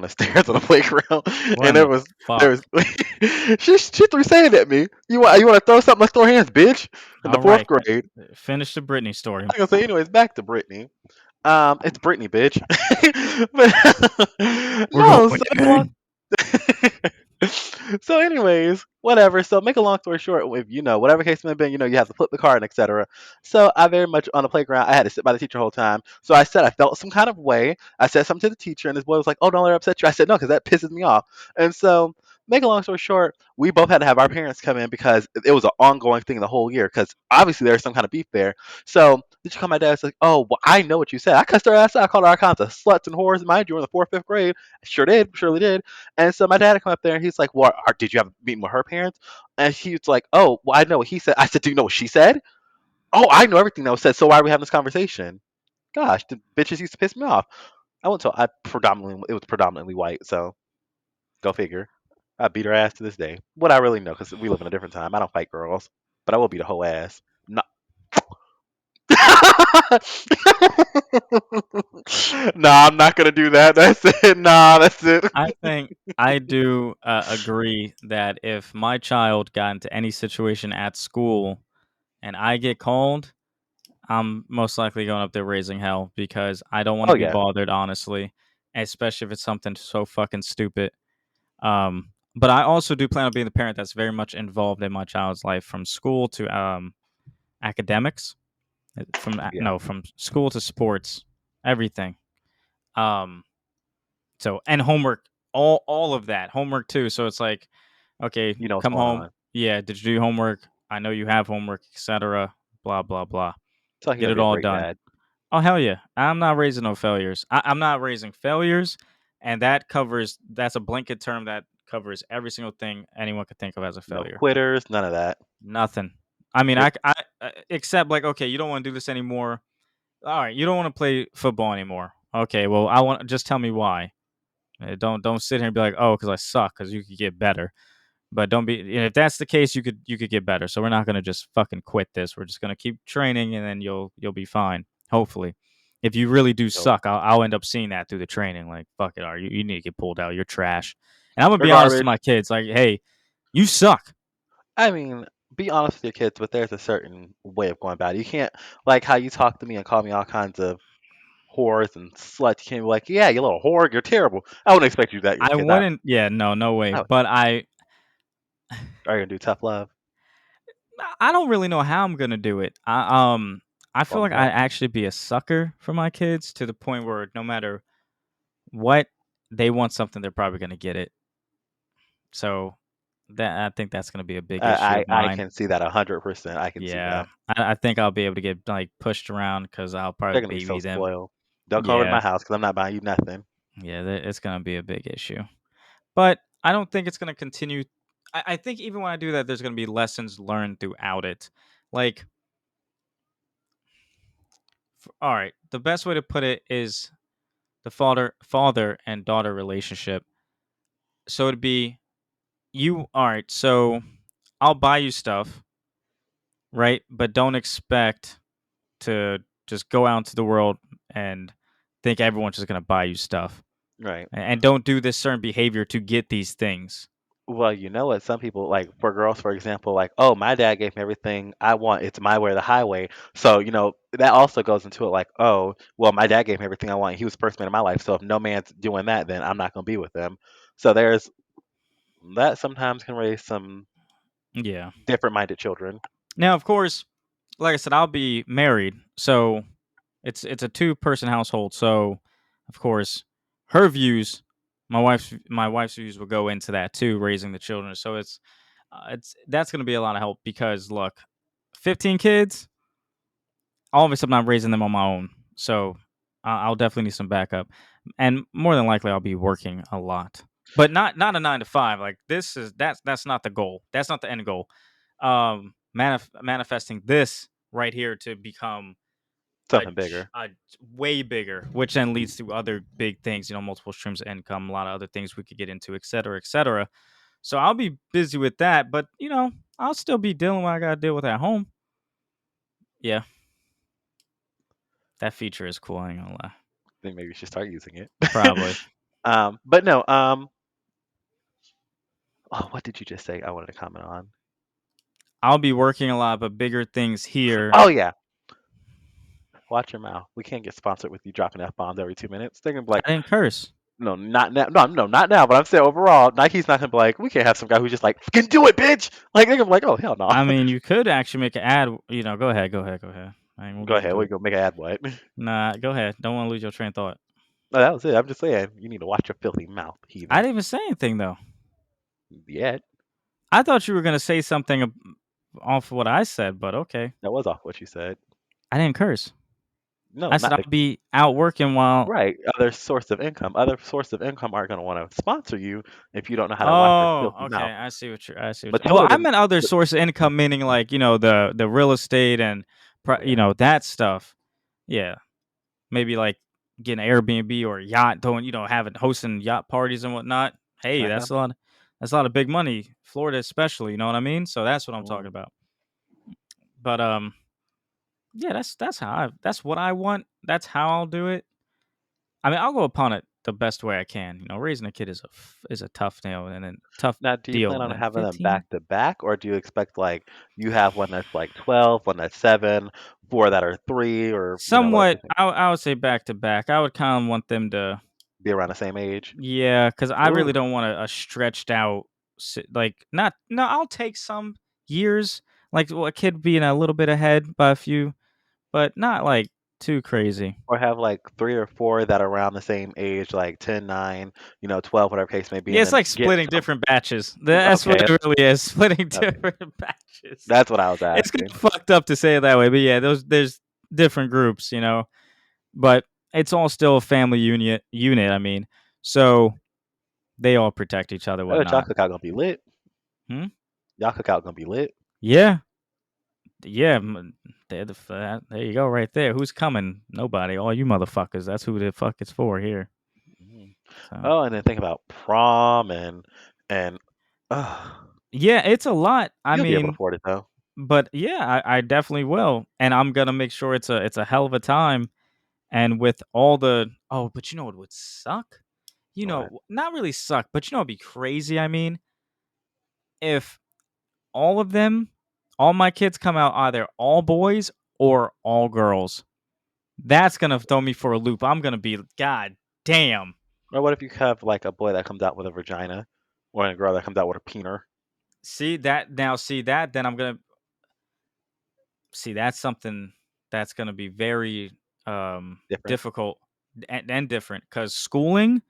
the stairs on the playground, What and in the there was fuck? she threw sand at me. You want to throw something? Let's throw hands, bitch. In the All fourth right, grade. finish the Britney story. I'm gonna say, anyways, back to Brittany. It's Brittany, bitch. But We're no, going so in. so anyways, whatever. So make a long story short, if whatever case may be, you have to flip the card and etc. So I very much on the playground, I had to sit by the teacher the whole time. So I said I felt some kind of way. I said something to the teacher, and this boy was like, "Oh, don't let her upset you." I said no, because that pisses me off. And so make a long story short, we both had to have our parents come in because it was an ongoing thing the whole year. Because obviously there was some kind of beef there. So did you call my dad? It's like, "Oh, well, I know what you said. I cussed her ass out. I called her all kinds of sluts and whores. Mind you, in the fourth, fifth grade, I sure did, surely did." And so my dad had come up there and he's like, "Well, did you have a meeting with her parents?" And he's like, "Oh, well, I know what he said." I said, "Do you know what she said?" "Oh, I know everything that was said. So why are we having this conversation?" Gosh, the bitches used to piss me off. I went to I predominantly it was predominantly white, so go figure. I beat her ass to this day. What I really know, because we live in a different time. I don't fight girls, but I will beat a whole ass. No. Nah, I'm not gonna do that. That's it. Nah, that's it. I think I do agree that if my child got into any situation at school and I get called, I'm most likely going up there raising hell because I don't want Oh to be yeah, bothered, honestly, especially if it's something so fucking stupid. But I also do plan on being the parent that's very much involved in my child's life, from school to academics, yeah. from school to sports, everything. Um, so and homework, all of that homework too. So it's like, okay, You know what's come going home. on. Yeah, did you do homework? I know you have homework, etc. Blah blah blah. It's like you're Get gonna it be a all great done. dad. Oh hell yeah! I'm not raising no failures. I'm not raising failures, and that's a blanket term that covers every single thing anyone could think of as a No failure. quitters, none of that. Nothing. I mean, You're except like, okay, you don't want to do this anymore. All right, you don't want to play football anymore. Okay, well, I want just tell me why. Don't sit here and be like, oh, because I suck, because you could get better. But don't be. If that's the case, you could get better. So we're not gonna just fucking quit this. We're just gonna keep training, and then you'll be fine. Hopefully, if you really do Nope. suck, I'll end up seeing that through the training. Like, fuck it, are you need to get pulled out. You're trash. And I'm gonna You're be honest to my garbage. kids. Like, hey, you suck. I mean, be honest with your kids, but there's a certain way of going about it. You can't like how you talk to me and call me all kinds of whores and sluts. You can't be like, yeah, you little whore, you're terrible. I wouldn't expect you to do that to your I kids. I, wouldn't. Yeah, no way. I But are you gonna do tough love? I don't really know how I'm gonna do it. I feel Thumbs like I up. actually be a sucker for my kids to the point where no matter what they want something, they're probably gonna get it. So that I think that's gonna be a big issue of I mine. can see that 100%. I can see Yeah, that. I think I'll be able to get like pushed around because I'll probably They're gonna be so baby them. spoiled. Don't come over to Yeah, my house because I'm not buying you nothing. yeah, it's gonna be a big issue. But I don't think it's gonna continue. I think even when I do that, there's gonna be lessons learned throughout it. Like, all right, the best way to put it is the father and daughter relationship. So it'd be you. All right, so I'll buy you stuff, right? But don't expect to just go out into the world and think everyone's just gonna buy you stuff. Right. And don't do this certain behavior to get these things. Well, you know what? Some people, like for girls, for example, like, oh, my dad gave me everything I want. It's my way or the highway. So, that also goes into it like, oh, well, my dad gave me everything I want. He was the first man in my life. So if no man's doing that, then I'm not going to be with them. So there's that sometimes can raise some Yeah. different minded children. Now, of course, like I said, I'll be married, so it's a two-person household. So, of course, her views, my wife's views will go into that too, raising the children. So it's it's that's gonna be a lot of help because look, 15 kids. Obviously, I'm not raising them on my own, so I'll definitely need some backup, and more than likely, I'll be working a lot, but not a 9 to 5. Like this is that's not the goal. That's not the end goal. Manifesting this right here to become Something bigger. a way bigger, which then leads to other big things. Multiple streams of income, a lot of other things we could get into, et cetera, et cetera. So I'll be busy with that, but I'll still be dealing with what I gotta deal with at home. Yeah, that feature is cool. I ain't gonna lie. Then maybe you should start using it. Probably. But no. Oh, what did you just say? I wanted to comment on. I'll be working a lot, but bigger things here. Oh yeah. Watch your mouth. We can't get sponsored with you dropping F bombs every 2 minutes. They're gonna be like, I didn't curse. no, not now. No, no, not now. But I'm saying overall, Nike's not gonna be like, we can't have some guy who's just like, fucking do it, bitch. Like they're gonna be like, oh hell no. I mean, you could actually make an ad. Go ahead, go ahead, go ahead. I ain't gonna Go get ahead. into We it. go make an ad. What? No, Nah, go ahead. Don't want to lose your train of thought. that was it. I'm just saying, you need to watch your filthy mouth, I heathen. didn't even say anything though. Yet I thought you were gonna say something off what I said, but okay. that was off what you said. I didn't curse. No, I said not I'll the be out working while. right. Other source of income. Other source of income aren't gonna want to sponsor you if you don't know how to watch your Oh, filthy okay. mouth. I see what you're. I see what. But You Well, totally I didn't. meant other But source of income, meaning like the real estate and yeah. that stuff. Yeah, maybe like getting an Airbnb or a yacht, doing having hosting yacht parties and whatnot. Hey, Okay. that's a lot of big money, Florida especially. You know what I mean? So that's what I'm talking Mm. about. But yeah, that's what I want. That's how I'll do it. I mean, I'll go upon it the best way I can. Raising a kid is a tough nail and a tough Now, do you plan deal. on And having them 15. back to back, or do you expect like you have one that's like 12, one that's 7, four that are 3, or what do Somewhat, you think? I would say back to back. I would kind of want them to. Be around the same age? Yeah, because I Ooh, really don't want a stretched out, like not. No, I'll take some years, like a kid being a little bit ahead by a few, but not like too crazy. or have like 3 or 4 that are around the same age, like 10, 9, 12, whatever case may be, Yeah, and it's then like get splitting some. different batches. That's what Okay, it really is, splitting okay, different batches. that's what I was It's kind asking. of fucked up to say it that way, but yeah, there's different groups, but it's all still a family unit. I mean, so they all protect each other, I bet y'all whatnot. cookout gonna be lit. Hmm? Y'all cookout gonna be lit. Yeah, yeah. There you go, right there. Who's coming? Nobody. All you motherfuckers. That's who the fuck it's for here. Mhm. So Oh, and then think about prom and uh, yeah, it's a lot. I you'll be able to mean, afford it though. but yeah, I definitely will, and I'm gonna make sure it's a hell of a time. And with all the but you know what would suck? What? Not really suck, but it'd be crazy. I mean, if all of them, all my kids come out either all boys or all girls. That's gonna throw me for a loop. I'm gonna be, God damn. Or what if you have like a boy that comes out with a vagina, or a girl that comes out with a peener? See that now? See that? Then I'm gonna see that's something that's gonna be very Different. difficult and different because schooling.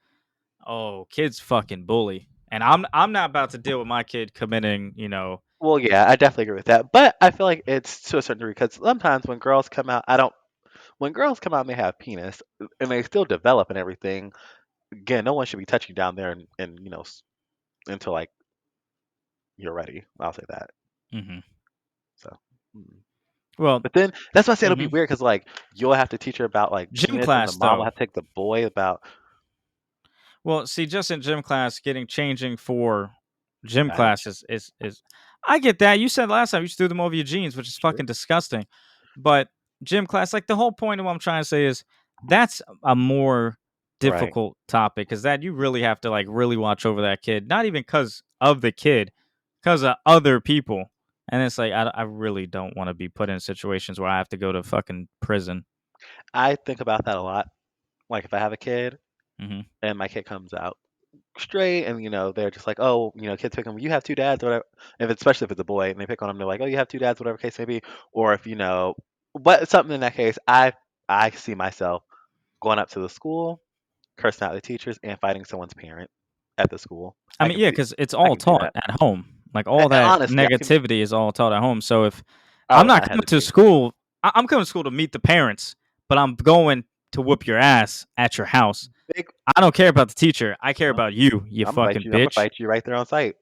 Oh, kids fucking bully, and I'm not about to deal with my kid committing. Well, yeah, I definitely agree with that. But I feel like it's to a certain degree because sometimes when girls come out, I don't. When girls come out and they have penis and they still develop and everything, again, no one should be touching you down there and until like you're ready. I'll say that. Hmm. So, mm. Well, But then that's why I say it'll be hmm weird because like you'll have to teach her about like gym penis, and the class mom will though. have to take the boy about. Well, see, just in gym class, getting changing for gym I didn't. class is I get that. You said last time you just threw them over your jeans, which is True. fucking disgusting. But gym class, like the whole point of what I'm trying to say is that's a more Right. difficult topic because that you really have to like really watch over that kid, not even because of the kid, because of other people. And it's like I really don't want to be put in situations where I have to go to fucking prison. I think about that a lot. Like if I have a kid Hmm. and my kid comes out straight and they're just like, oh, kids pick on you have two dads or whatever. If it's, especially if it's a boy and they pick on him, they're like, oh, you have two dads, whatever case may be. Or if but something in that case, I see myself going up to the school, cursing out the teachers, and fighting someone's parent at the school. I mean, yeah, because it's I all can see taught that. at home. Like all that Honestly, I can. negativity is all taught at home. So if I I'm would not not coming to hesitate. school, I'm coming to school to meet the parents, but I'm going to whoop your ass at your house. Big. I don't care about the teacher. I care I'm about you, you gonna fight fucking you. I'm gonna bitch. fight you right there on site.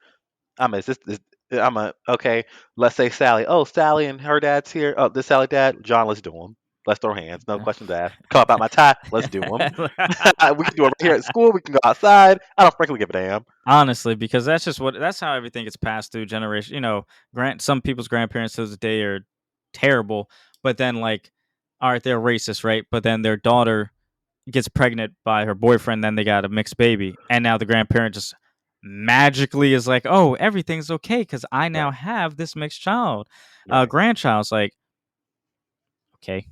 Is this, I'm a okay. Let's say Sally. Oh, Sally and her dad's here. Oh, this Sally dad. John, let's do them. Let's throw hands. No questions asked. Call about my tie. Let's do them. We can do it right here at school. We can go outside. I don't frankly give a damn. Honestly, because that's how everything gets passed through generation. Grant some people's grandparents to this day are terrible, but then like, all right, they're racist, right? But then their daughter gets pregnant by her boyfriend, then they got a mixed baby, and now the grandparent just magically is like, "Oh, everything's okay because I now Right. have this mixed child, Right. grandchild's like, okay,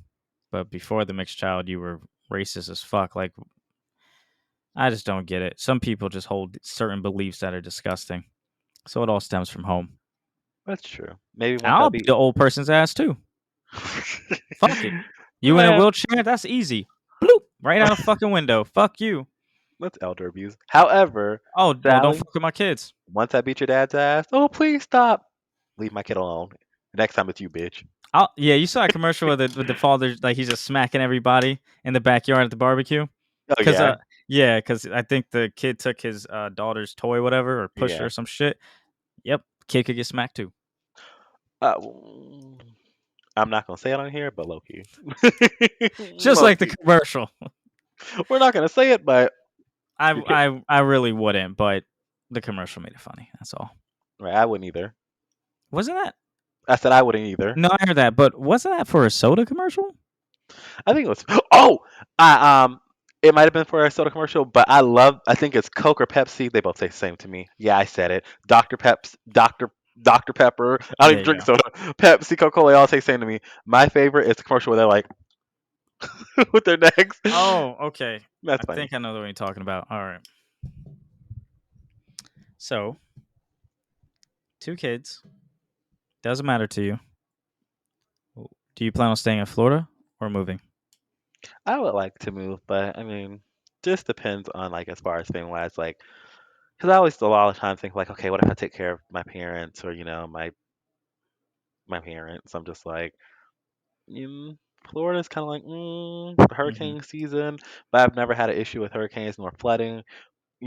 but before the mixed child, you were racist as fuck." Like, I just don't get it. Some people just hold certain beliefs that are disgusting. So it all stems from home. That's true. Maybe once I I'll beat beat. the old person's ass too. Fuck it. You in a Man, wheelchair? That's easy. Bloop, right out a fucking window. Fuck you. that's elder abuse. However, Oh, well, don't Sally, fuck with my kids. once I beat your dad's ass, oh please stop. Leave my kid alone. Next time it's you, bitch. Yeah, you saw a commercial with the father, like he's just smacking everybody in the backyard at the barbecue. Oh Cause yeah, yeah, cause I think the kid took his daughter's toy, whatever, or pushed her yeah. or some shit. Yep, kid could get smacked too. Mm, I'm not gonna say it on here, but low key, Just low like the key. commercial. We're not gonna say it, but I your kid. I I really wouldn't, but the commercial made it funny. That's all. Right, I wouldn't either. Wasn't that? I said I wouldn't either. No, I heard that, but wasn't that for a soda commercial? I think it was. Oh, I it might have been for a soda commercial, but I love. I think it's Coke or Pepsi. They both say the same to me. Yeah, I said it. Dr. Pepper. I don't There even you drink go. soda. Pepsi, Coca Cola. They all say the same to me. My favorite is the commercial where they're like with their necks. Oh, okay. I That's funny. think I know the one you're talking about. All right. So, two kids. Doesn't matter to you. Do you plan on staying in Florida or moving? I would like to move, but I mean, just depends on like as far as family wise, like because I always a lot of times think like, okay, what if I take care of my parents or my parents? I'm just like, mm, Florida's kind of like Hmm. hurricane season, but I've never had an issue with hurricanes nor flooding.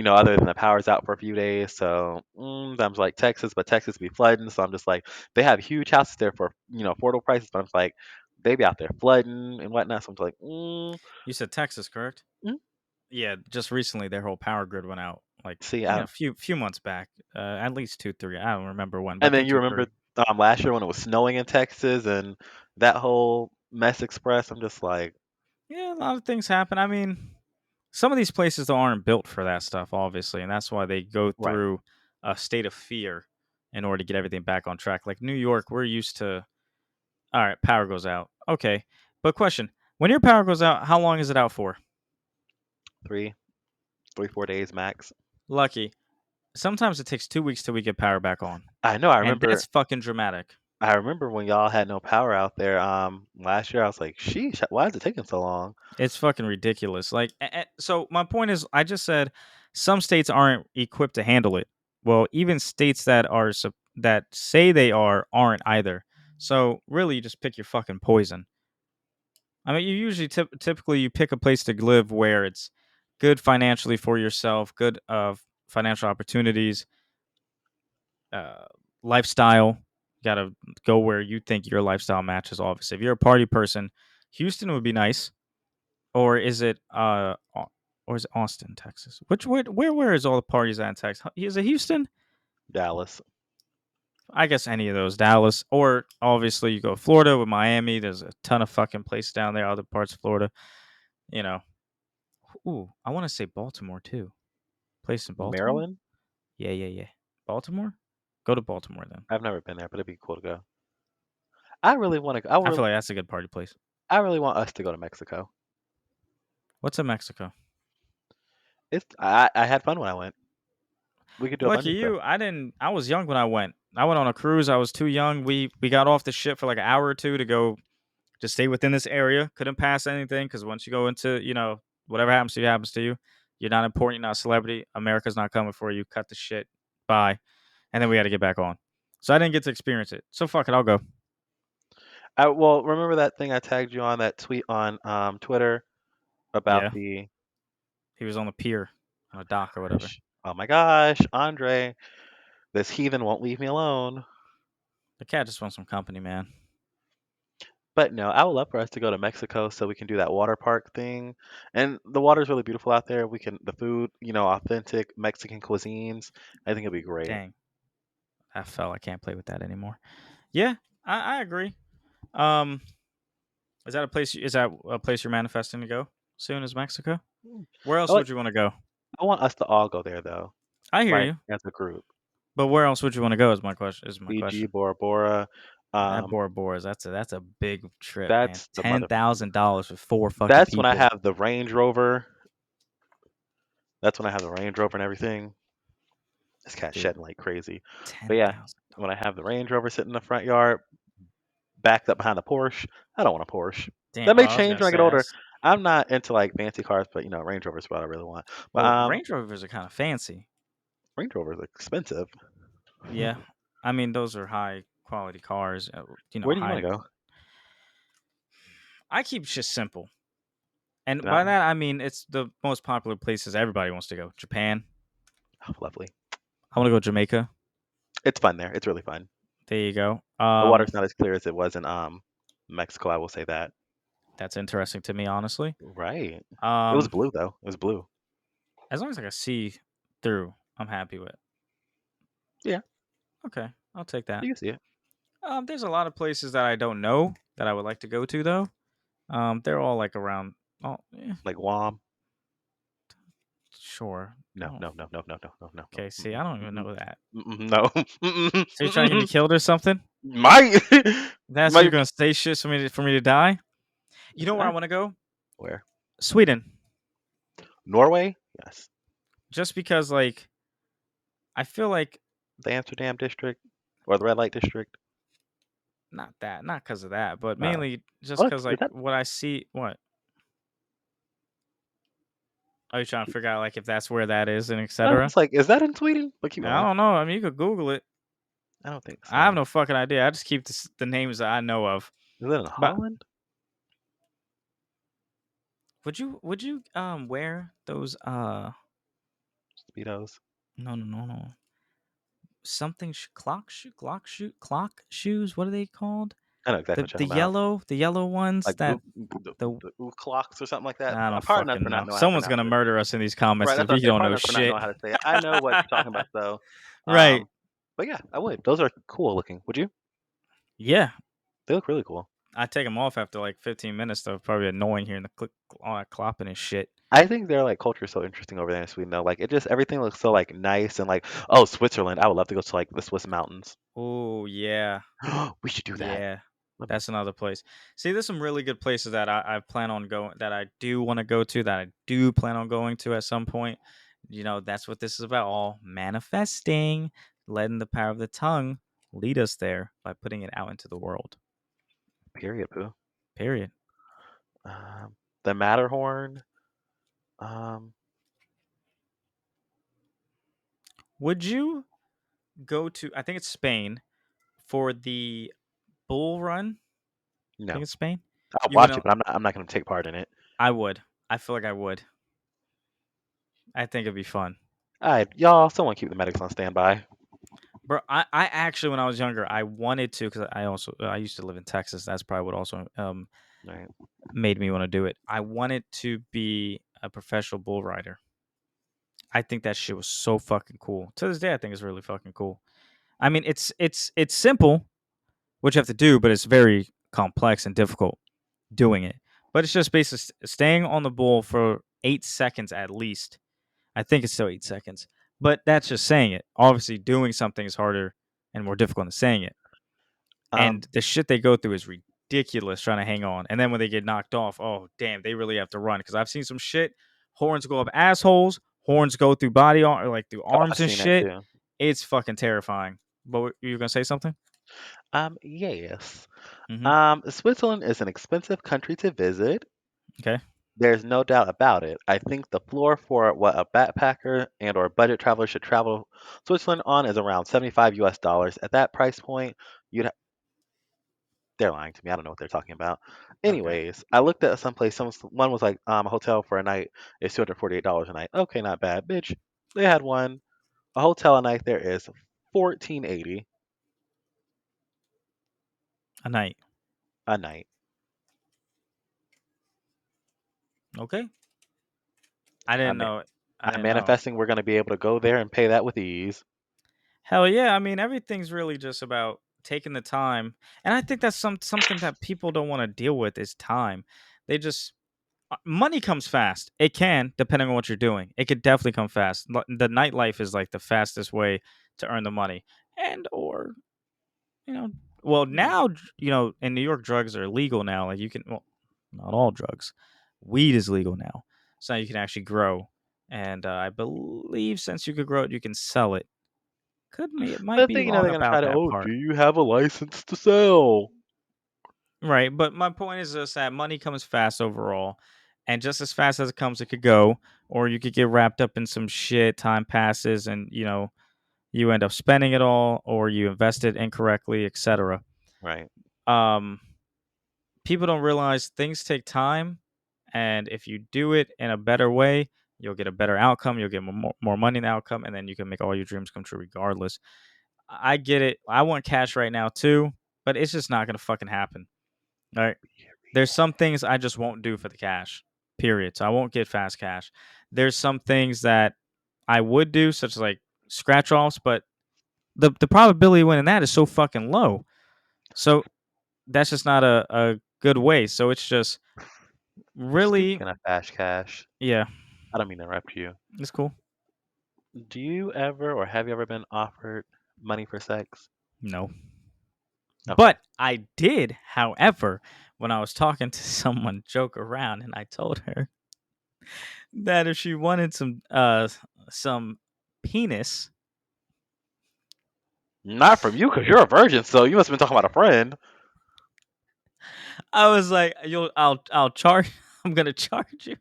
Other than the power's out for a few days. So I'm like Texas, but Texas be flooding. So I'm just like, they have huge houses there for affordable prices, but I'm just like, they be out there flooding and whatnot. So I'm just like, You said Texas, correct? mm. Yeah, just recently their whole power grid went out. Like, See, a few months back. At least 2, 3. I don't remember when, but I and then think you two, remember 3. last year when it was snowing in Texas and that whole mess express. I'm just like, Yeah, a lot of things happen. I mean, some of these places though aren't built for that stuff, obviously, and that's why they go right, through a state of fear in order to get everything back on track. Like New York, we're used to. All right, power goes out. Okay, but question: when your power goes out, how long is it out for? three, 4 days max. Lucky. Sometimes it takes 2 weeks till we get power back on, I know. I and remember. that's fucking dramatic. I remember when y'all had no power out there. Last year I was like, sheesh, why is it taking so long? It's fucking ridiculous. Like, so my point is, I just said some states aren't equipped to handle it. Well, even states that that say they aren't either. So really, you just pick your fucking poison. I mean, you usually typically you pick a place to live where it's good financially for yourself, good financial opportunities, uh, lifestyle. You gotta go where you think your lifestyle matches. Obviously, if you're a party person, Houston would be nice. Or is it or is it Austin, Texas? Where is all the parties at in Texas? Is it Houston? Dallas. I guess any of those. Dallas. Or obviously you go to Florida with Miami. There's a ton of fucking places down there, other parts of Florida. You know. Ooh, I want to say Baltimore too. Place in Baltimore? Maryland? Yeah, yeah, yeah. Baltimore? Go to Baltimore then. I've never been there, but it'd be cool to go. I really want to go. I feel like that's a good party place. I really want us to go to Mexico. What's in Mexico? I had fun when I went. We could do a bunch Lucky of stuff. you. I didn't I was young when I went. I went on a cruise. I was too young. We got off the ship for like an hour or two to go just stay within this area. Couldn't pass anything because once you go into, whatever happens to you happens to you. You're not important. You're not a celebrity. America's not coming for you. Cut the shit. Bye. and then we had to get back on. So I didn't get to experience it. So fuck it, I'll go. Well, remember that thing I tagged you on that tweet on Twitter about Yeah, the he was on the pier, on a dock or whatever. gosh, oh my gosh, Andre, this heathen won't leave me alone. The cat just wants some company, man. But no, I would love for us to go to Mexico so we can do that water park thing. And the water's really beautiful out there. We can the food, authentic Mexican cuisines. I think it'd be great. Dang, I can't play with that anymore. Yeah, I agree. Um, is that a place? Is that a place you're manifesting to go soon? Is Mexico? Mm. Where I else like would you want to go? I want us to all go there though, I hear like you, as a group. but where else would you want to go? Is my question. Is my Fiji, question. Bora Bora. That Um, Bora Bora's that's a big trip, man. that's the mother. $10,000 for four fucking That's when I people. have the Range Rover. That's when I have the Range Rover and everything. This cat's Dude, shedding like crazy. But yeah, when I $10,000. have the Range Rover sitting in the front yard, backed up behind a Porsche, I don't want a Porsche. Damn. That Oh, may I was change gonna when I say get older. that's I'm not into like fancy cars, but Range Rover is what I really want. But well, Range Rovers are kind of fancy. Range Rover is expensive. Yeah, I mean those are high quality cars. Where do you High. want to go? I keep shit simple, and by No, that I mean it's the most popular places everybody wants to go. Japan. oh, lovely. I want to go Jamaica. It's fun there. It's really fun. There you go. The water's not as clear as it was in Mexico. I will say that. That's interesting to me, honestly. Right. It was Um, blue though. It was blue. as long as I can see through, I'm happy with. Yeah, Okay, I'll take that. you can see it. There's a lot of places that I don't know that I would like to go to though. They're all like around. Oh, Like Guam. sure. No, Oh, no, no, no, no, no, no, no, no. okay. See, I don't even know that. No. Mm-mm, So you're trying to get me mm-mm. killed or something? Might. That's you're Might. gonna say shit for me to die? You know where I I- want to go? Where? Sweden. Norway? Yes. Just because, like, I feel like The Amsterdam district or the red light district. not because of that, but Oh, mainly just oh, because, is like, that? what I see. What are you trying to figure out, like, if that's where that is and I was etc. just like, is that in Sweden? But keep I going. don't know. I mean, you could Google it. I don't think I have so. no fucking idea. I just keep the names that I know of. Is it in But Holland? would you wear those Speedos. no something clock shoes? What are they called? I know exactly The what you're the talking about. yellow the yellow ones Like that the the clocks or something like that. I don't Pardon us fucking for not know. knowing how to Someone's pronounce gonna it. murder us in these comments Right, because that's what we I say. don't know Pardon us for not shit. knowing how to say it. I know what you're talking about though. Right. Um, but yeah, I would. Those are cool looking. Would you? Yeah. They look really cool. I take them off after like 15 minutes though. Probably annoying hearing the click all that clopping and shit. I think their like culture is so interesting over there in Sweden though. Like it just everything looks so like nice and like oh Switzerland. I would love to go to like the Swiss mountains. Oh yeah. We should do that. Yeah. Love it. That's another place. See, there's some really good places that I plan on going that I do want to go to that I do plan on going to at some point. That's what this is about. All manifesting, letting the power of the tongue lead us there by putting it out into the world. Period, poo. Period. The Matterhorn. Um, Would you go to I think it's Spain for the bull run? I think no, it's Spain. I'll You watch wouldn't it, but I'm not going to take part in it. I would. I feel like I would. I think it'd be fun. All right, y'all. Someone keep the medics on standby. Bro, I actually when I was younger, I wanted to because I used to live in Texas. That's probably what also All right. made me want to do it. I wanted to be a professional bull rider. I think that shit was so fucking cool. To this day, I think it's really fucking cool. I mean, it's simple what you have to do, but it's very complex and difficult doing it. But it's just basically staying on the bull for 8 seconds at least. I think it's still 8 seconds, but that's just saying it. Obviously, doing something is harder and more difficult than saying it. Um, And the shit they go through is ridiculous trying to hang on. And then when they get knocked off, oh damn, they really have to run. Because I've seen some shit. Horns go up assholes. Horns go through body or like through oh, I've arms and seen that shit. too. It's fucking terrifying. But you were gonna say something? Yes. Mm-hmm. Switzerland is an expensive country to visit. Okay. There's no doubt about it. I think the floor for what a backpacker and or budget traveler should travel Switzerland on is around 75 US dollars. At that price point, you'd they're lying to me. I don't know what they're talking about. Okay, Anyways, I looked at someplace. One was like, a hotel for a night is $248 a night. Okay, not bad, bitch. They had one. A hotel a night there is 1480 a night. a night. Okay, I I didn't mean, know. I I'm didn't know. manifesting we're gonna be able to go there and pay that with ease. Hell yeah! I mean, everything's really just about taking the time, and I think that's something that people don't want to deal with is time. They just money comes fast. It can, depending on what you're doing. It could definitely come fast. The nightlife is like the fastest way to earn the money, and or you know, well Hmm. now in New York drugs are legal now. Like you can, well, not all drugs. Weed is legal now, so now you can actually grow. And I believe since you could grow it, you can sell it. Could me It might But I be think wrong they're gonna try about to. that Oh, do part. you have a license to sell? Right, but my point is just that money comes fast overall, and just as fast as it comes, it could go, or you could get wrapped up in some shit. Time passes, and you end up spending it all, or you invested incorrectly, etc. Right. Um, People don't realize things take time, and if you do it in a better way, you'll get a better outcome. You'll get more money in the outcome, and then you can make all your dreams come true regardless. I get it. I want cash right now too, but it's just not gonna fucking happen. All right. There's some things I just won't do for the cash. Period. So I won't get fast cash. There's some things that I would do, such as like scratch offs, but the probability of winning that is so fucking low. So that's just not a good way. So it's just really, Speaking of fast cash, yeah, I don't mean to interrupt you. it's cool. Do you ever or have you ever been offered money for sex? No. Okay. But I did, however, when I was talking to someone, joke around, and I told her that if she wanted some penis, Not from you, because you're a virgin, so you must have been talking about a friend. I was like, I'll charge I'm gonna charge you.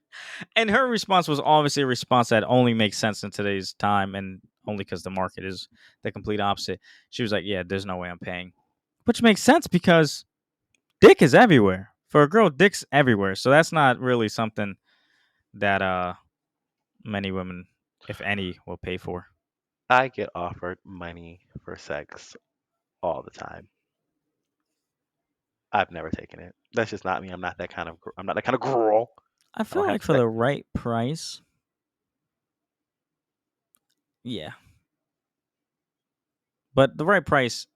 And her response was obviously a response that only makes sense in today's time and only because the market is the complete opposite. She was like, yeah, there's no way I'm paying. Which makes sense because dick is everywhere. For a girl, dick's everywhere. So that's not really something that many women, if any, will pay for. I get offered money for sex all the time. I've never taken it. That's just not me. I'm not that kind of. I'm not that kind of girl. I I don't feel have like the for sex. the right price, yeah. But the right price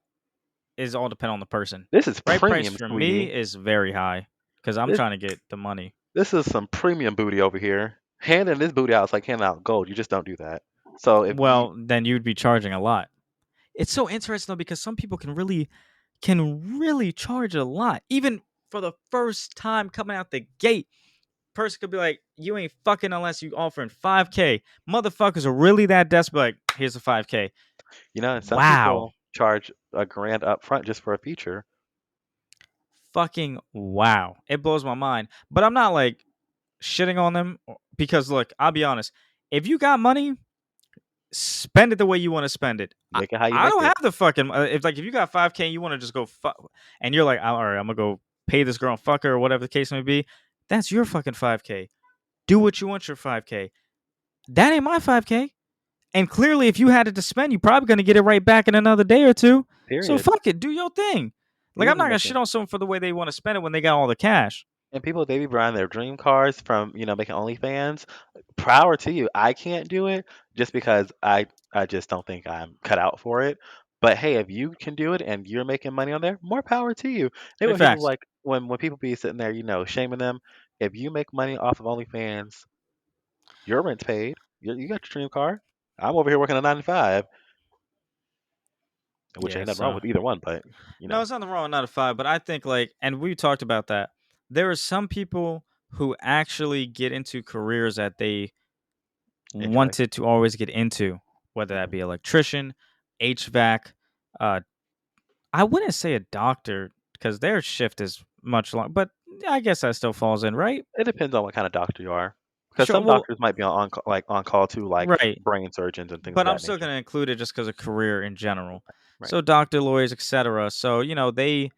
is all dependent on the person. This is Right price premium, for me sweetie. is very high because I'm This trying to get the money. this is some premium booty over here. Handing this booty out is like handing out gold. You just don't do that. So if you, Well, then you'd be charging a lot. It's so interesting though because some people can really charge a lot. Even for the first time coming out the gate, person could be like, "You ain't fucking unless you offering 5K." Motherfuckers are really that desperate. Like, here's a 5K. and some Wow, people charge a grand up front just for a feature. fucking wow. It blows my mind. But I'm not like shitting on them because look, I'll be honest. If you got money, spend it the way you want to spend it. I, Make it how you I make don't it. have the fucking if you got 5K and you want to just go fuck and you're like, all right, I'm gonna go pay this girl and fuck her or whatever the case may be. That's your fucking 5K. Do what you want your 5K. That ain't my 5K. And clearly, if you had it to spend, you're probably gonna get it right back in another day or two. So Period. fuck it, do your thing. Like People I'm be not gonna shit making on someone for the way they want to spend it when they got all the cash. and people they be buying their dream cars from making OnlyFans. Power to you. I can't do it just because I just don't think I'm cut out for it. But hey, if you can do it and you're making money on there, more power to you. They Big when people facts. like when people be sitting there, shaming them. If you make money off of OnlyFans, your rent's paid. You got your dream car. I'm over here working a 9 to 5, which Yeah, ain't nothing wrong so with either one. But no, it's nothing wrong with 9 to 5, but I think like, and we talked about that. There are some people who actually get into careers that they enjoy. wanted to always get into, whether that Hmm. be electrician, HVAC. Uh, I wouldn't say a doctor because their shift is much long, but I guess that still falls in, right? It depends on what kind of doctor you are, because Sure. some Well, doctors might be like on call too, like right. brain surgeons and things of But I'm that still nature. going to include it just because of career in general. Right. So doctor, lawyers, etc. So they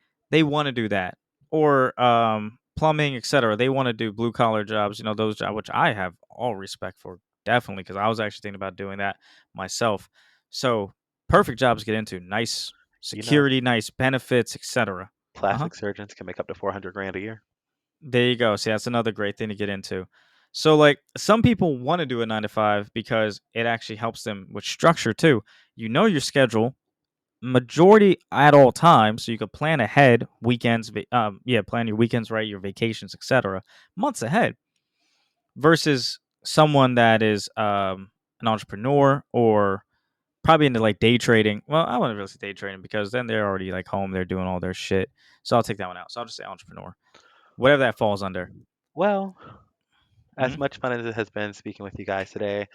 want to do that, or plumbing, etc. They want to do blue collar jobs. Those jobs which I have all respect for, definitely, because I was actually thinking about doing that myself. So perfect jobs to get into, nice You know, security, nice benefits, etc. Uh huh. plastic surgeons can make up to 400 grand a year. There you go. See, that's another great thing to get into. So, like, some people want to do a 9 to 5 because it actually helps them with structure too. You know your schedule, majority at all times, so you could plan ahead, weekends, plan your weekends right, your vacations, etc., months ahead. Versus someone that is an entrepreneur or probably into like day trading. Well, I wouldn't really say day trading because then they're already like home, they're doing all their shit. So I'll take that one out. So I'll just say entrepreneur, whatever that falls under. Well, as Mhm. much fun as it has been speaking with you guys today,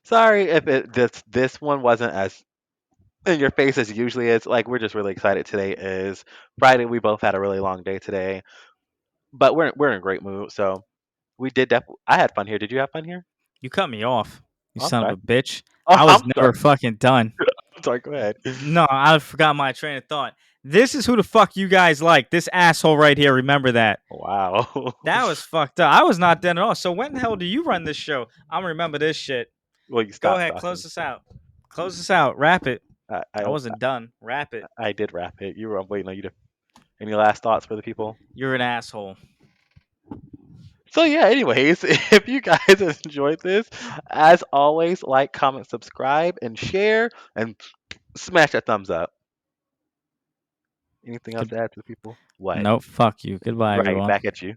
sorry if this one wasn't as in your face as it usually is. Like we're just really excited. Today is Friday. We both had a really long day today, but we're in a great mood. So we did. I had fun here. Did you have fun here? You cut me off, you I'm son of sorry. a bitch. Oh, I I'm was sorry. never fucking done. I'm sorry. Go ahead. No, I forgot my train of thought. This is who the fuck you guys like. This asshole right here. Remember that. Wow. That was fucked up. I was not done at all. So when the hell do you run this show? I'm gonna remember this shit. Well, you Go stopped ahead, close talking. this out. Close this out. Wrap it. I, I I wasn't done. Wrap it. I did wrap it. You were waiting on you to. Any last thoughts for the people? You're an asshole. So yeah, anyways, if you guys enjoyed this, as always, like, comment, subscribe, and share, and smash that thumbs up. Anything else Good. to add to the people? What? Nope. Fuck you. Goodbye, Right, everyone. back at you.